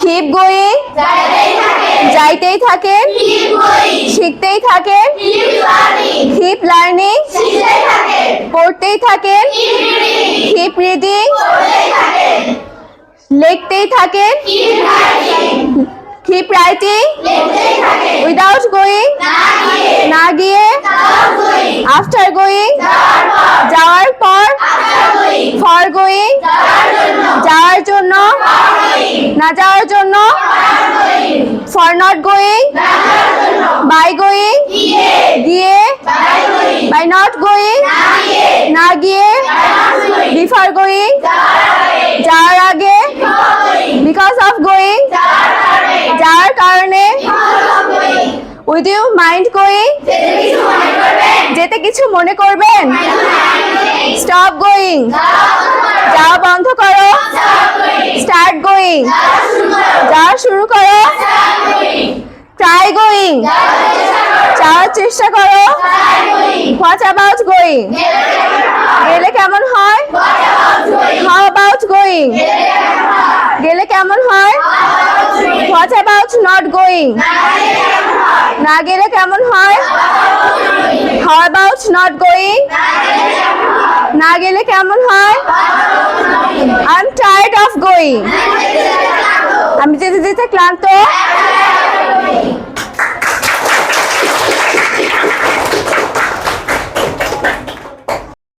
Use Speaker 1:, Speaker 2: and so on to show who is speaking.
Speaker 1: keep going, যাইতেই থাকেন, শিখতেই থাকেন, keep learning, পড়তেই থাকেন, keep reading, লিখতেই থাকেন, keep writing, without going, না গিয়ে, after going, যাওয়ার পর, for going, যাওয়ার জন্য, না যাওয়ার জন্য, for not going, by going, গিয়ে, by not going, না গিয়ে, before going, যাওয়ার আগে, because of going, যাওয়ার কারণে, would you mind going, যেতে কিছু মনে করবেন, stop going, যাওয়া বন্ধ করো, start going, যাওয়া শুরু করো, try going, যাওয়ার চেষ্টা করো, what about going, গেলে কেমন হয়, how about going, গেলে কেমন হয়, what about not going, না গেলে কেমন হয়, how about not going, না গেলে কেমন হয়, I'm tired of going, আমি যেতে যেতে ক্লান্ত,